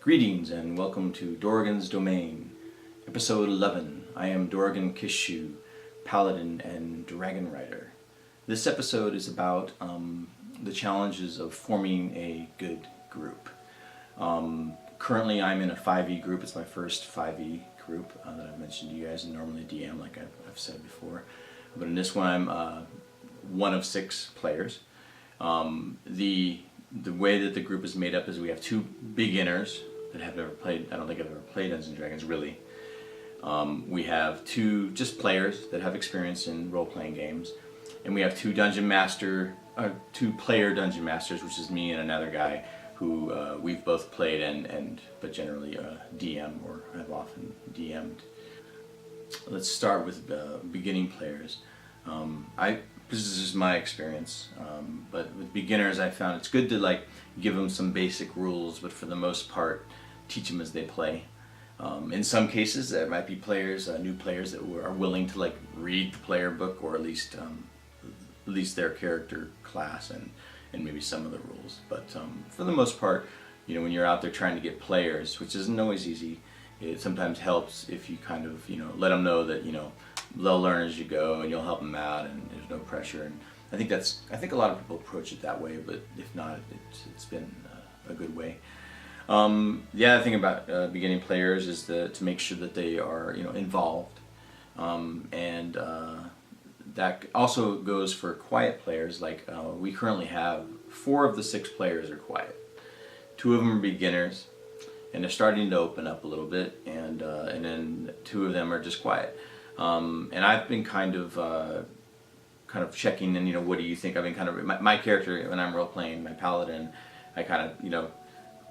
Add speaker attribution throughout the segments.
Speaker 1: Greetings and welcome to Doragons Domain, episode 11. I am Doragon Kishu, Paladin and Dragon Rider. This episode is about the challenges of forming a good group. Currently I'm in a 5e group. It's my first 5e group that I've mentioned to you guys, and normally DM like I've said before. But in this one I'm one of 6 players. The way that the group is made up is we have 2 beginners that have never played, I don't think I've ever played Dungeons & Dragons really. We have 2 just players that have experience in role-playing games. And we have 2 player Dungeon Masters, which is me and another guy who we've both played but generally DM or have often DM'd. Let's start with beginning players. This is just my experience, but with beginners I found it's good to give them some basic rules, but for the most part teach them as they play. In some cases there might be players, new players that are willing to read the player book, or at least their character class and maybe some of the rules. But for the most part, when you're out there trying to get players, which isn't always easy, it sometimes helps if you kind of let them know that they'll learn as you go and you'll help them out and there's no pressure. And I think a lot of people approach it that way, but if not, it's been a good way. The other thing about beginning players is to make sure that they are involved, and that also goes for quiet players. We currently have 4 of the 6 players are quiet. 2 of them are beginners, and they're starting to open up a little bit, and then 2 of them are just quiet. And I've been kind of checking in, what do you think? I've been my character, when I'm role playing my paladin, I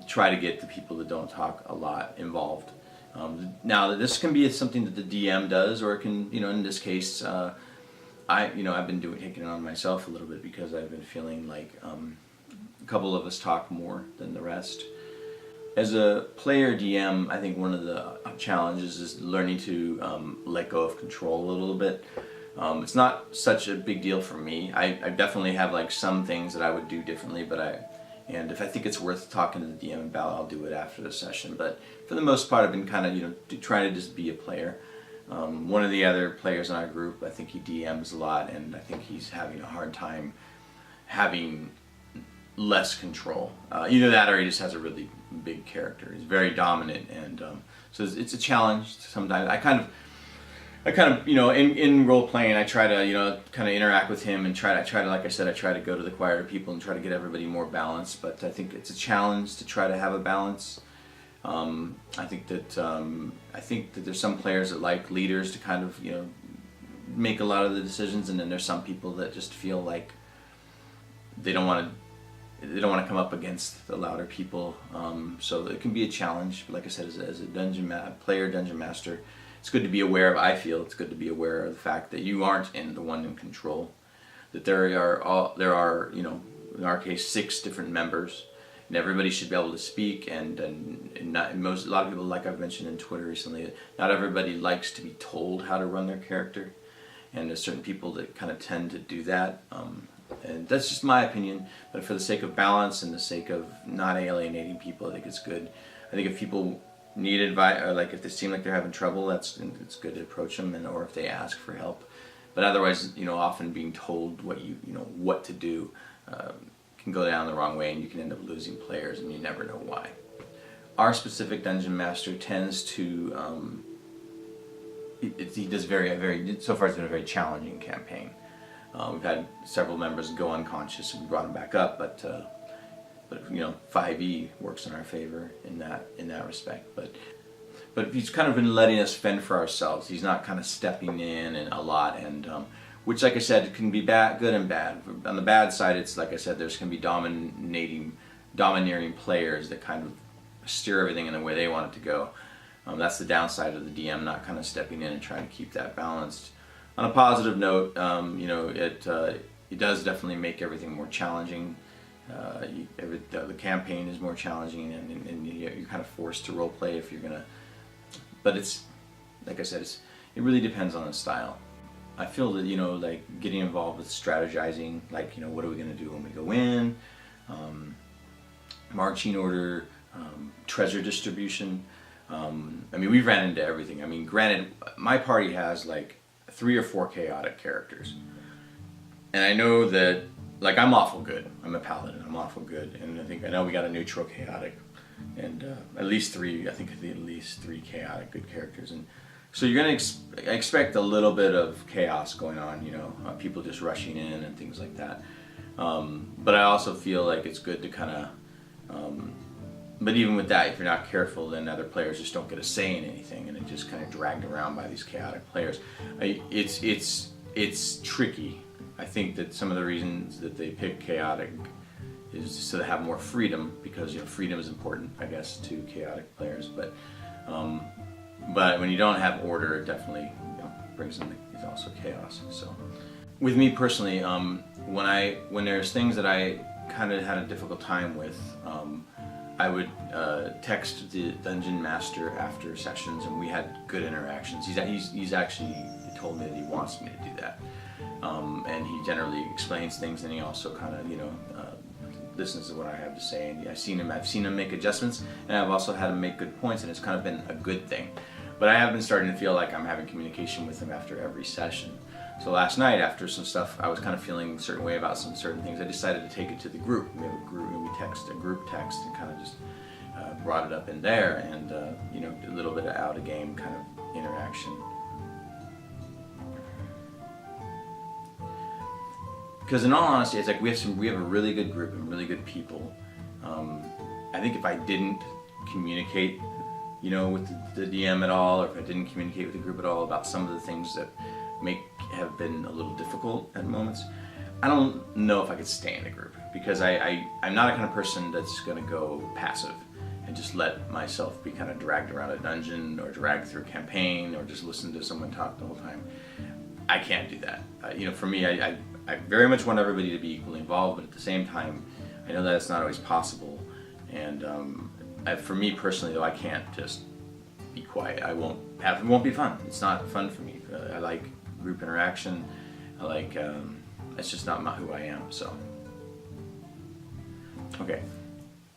Speaker 1: try to get the people that don't talk a lot involved. Now this can be something that the DM does, or it can, in this case, I've been taking it on myself a little bit because I've been feeling like a couple of us talk more than the rest. As a player DM, I think one of the challenges is learning to let go of control a little bit. It's not such a big deal for me. I definitely have some things that I would do differently, and if I think it's worth talking to the DM about, I'll do it after the session. But for the most part, I've been trying to just be a player. One of the other players in our group, I think he DMs a lot, and I think he's having a hard time having less control. Either that or he just has a really big character. He's very dominant, and so it's a challenge sometimes. I kind of in role playing, I try to kind of interact with him and try to like I said, I try to go to the quieter people and try to get everybody more balanced. But I think it's a challenge to try to have a balance. I think that there's some players that like leaders to kind of make a lot of the decisions, and then there's some people that just feel like they don't want to come up against the louder people. So it can be a challenge. But like I said, as a dungeon master, it's good to be aware of. I feel it's good to be aware of the fact that you aren't the one in control. That there are in our case 6 different members, and everybody should be able to speak. A lot of people, like I've mentioned in Twitter recently, not everybody likes to be told how to run their character, and there's certain people that kind of tend to do that. And that's just my opinion, but for the sake of balance and the sake of not alienating people, I think it's good. I think if people need advice, or if they seem like they're having trouble, it's good to approach them, or if they ask for help. But otherwise, often being told what to do can go down the wrong way, and you can end up losing players, and you never know why. Our specific dungeon master tends to he does so far it's been a very challenging campaign. We've had several members go unconscious, and we brought them back up, but 5e works in our favor in that respect. But he's kind of been letting us fend for ourselves. He's not kind of stepping in and a lot, and which, like I said, can be good and bad. On the bad side, it's like I said, there's going to be domineering players that kind of steer everything in the way they want it to go. That's the downside of the DM not kind of stepping in and trying to keep that balanced. On a positive note, it does definitely make everything more challenging. The campaign is more challenging, and you're kind of forced to role play if you're gonna. But it's, like I said, it really depends on the style. I feel that getting involved with strategizing, what are we gonna do when we go in, marching order, treasure distribution. I mean, we've ran into everything. I mean, granted, my party has like 3 or 4 chaotic characters. And I know that, like, I'm awful good. I'm a paladin. I'm awful good. And I know we got a neutral chaotic. And at least 3, I think at least 3 chaotic good characters. And so you're going to expect a little bit of chaos going on, you know, people just rushing in and things like that. But I also feel like it's good to kind of, but even with that, if you're not careful, then other players just don't get a say in anything, and it just kind of dragged around by these chaotic players. It's tricky. I think that some of the reasons that they pick chaotic is so they have more freedom, because, you know, freedom is important, I guess, to chaotic players. But when you don't have order, it definitely, you know, brings in it's also chaos. So, with me personally, when there's things that I kind of had a difficult time with, I would text the dungeon master after sessions, and we had good interactions. He's actually told me that he wants me to do that, and he generally explains things, and he also kind of, you know, listens to what I have to say. And I've seen him make adjustments, and I've also had him make good points, and it's kind of been a good thing. But I have been starting to feel like I'm having communication with him after every session. So last night, after some stuff, I was kind of feeling a certain way about some certain things. I decided to take it to the group. We have a group, and we text a group text, and kind of just brought it up in there, and you know, a little bit of out of game kind of interaction. Because in all honesty, it's like we have a really good group and really good people. I think if I didn't communicate, you know, with the DM at all, or if I didn't communicate with the group at all about some of the things that have been a little difficult at moments, I don't know if I could stay in a group, because I'm not a kind of person that's going to go passive and just let myself be kind of dragged around a dungeon, or dragged through a campaign, or just listen to someone talk the whole time. I can't do that. You know, for me, I very much want everybody to be equally involved, but at the same time, I know that it's not always possible. And for me personally, though, I can't just be quiet. It won't be fun. It's not fun for me. I like group interaction. I like, it's just not who I am, so. Okay,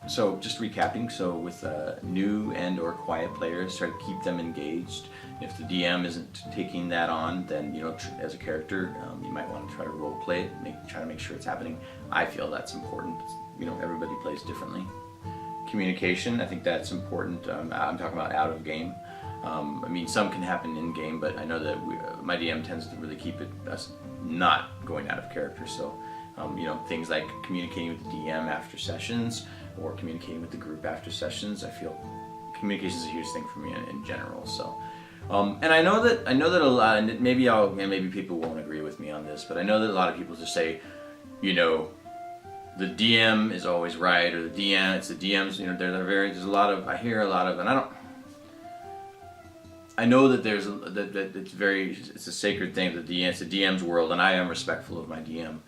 Speaker 1: so just recapping, so with new and or quiet players, try to keep them engaged. If the DM isn't taking that on, then, you know, as a character, you might want to try to role play it, try to make sure it's happening. I feel that's important. You know, everybody plays differently. Communication, I think that's important. I'm talking about out of game. I mean, some can happen in game, but I know that my DM tends to really keep us not going out of character. So, you know, things like communicating with the DM after sessions, or communicating with the group after sessions. I feel communication is a huge thing for me in general. So, and I know that a lot, and maybe people won't agree with me on this, but I know that a lot of people just say, you know, the DM is always right, or it's the DMs, you know, there's a lot of, I hear a lot of, and I know that it's a sacred thing, it's the DM's world, and I am respectful of my DM.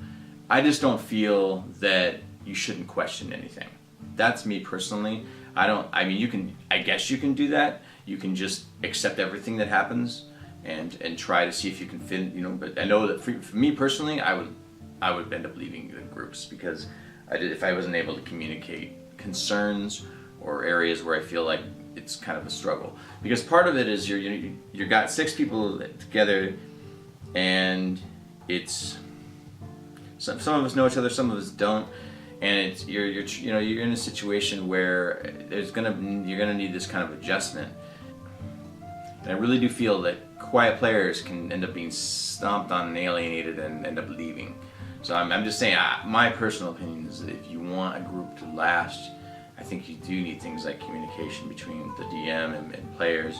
Speaker 1: I just don't feel that you shouldn't question anything. That's me personally. I mean, I guess you can do that. You can just accept everything that happens and try to see if you can fit, you know, but I know that for me personally, I would end up leaving the groups, because if I wasn't able to communicate concerns or areas where I feel like it's kind of a struggle. Because part of it is you got 6 people together, and it's some of us know each other, some of us don't, and you're in a situation where you're gonna need this kind of adjustment. And I really do feel that quiet players can end up being stomped on and alienated and end up leaving. So I'm just saying, my personal opinion is that if you want a group to last, I think you do need things like communication between the DM and players.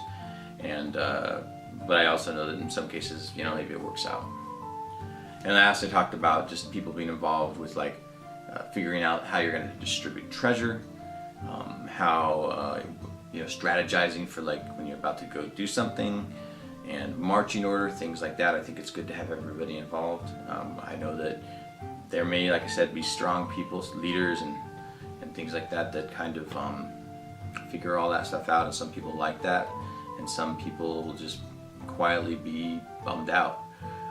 Speaker 1: And but I also know that in some cases, you know, maybe it works out. And last, I talked about just people being involved with like figuring out how you're going to distribute treasure, how you know, strategizing for like when you're about to go do something, and marching order, things like that. I think it's good to have everybody involved. I know that there may, like I said, be strong people, leaders, and things like that kind of figure all that stuff out, and some people like that, and some people will just quietly be bummed out.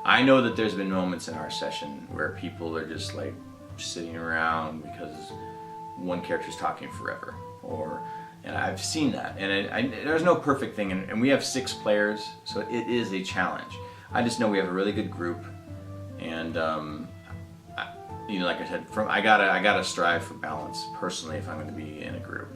Speaker 1: I know that there's been moments in our session where people are just like sitting around because one character's talking forever, and I've seen that. And there's no perfect thing, and we have 6 players, so it is a challenge. I just know we have a really good group, and you know, like I said, I gotta strive for balance personally if I'm going to be in a group.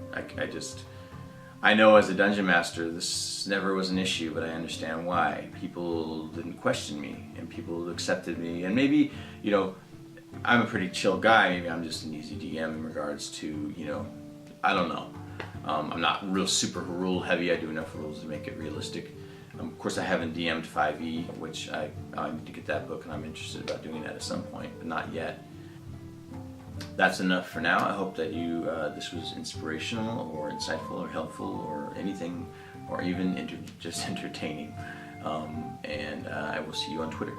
Speaker 1: I know as a dungeon master this never was an issue, but I understand why. People didn't question me, and people accepted me, and maybe, you know, I'm a pretty chill guy. Maybe I'm just an easy DM in regards to, you know, I don't know. I'm not real super rule heavy. I do enough rules to make it realistic. Of course, I haven't DM'd 5e, which I need to get that book, and I'm interested about doing that at some point, but not yet. That's enough for now. I hope that this was inspirational or insightful or helpful or anything, or even just entertaining. And I will see you on Twitter.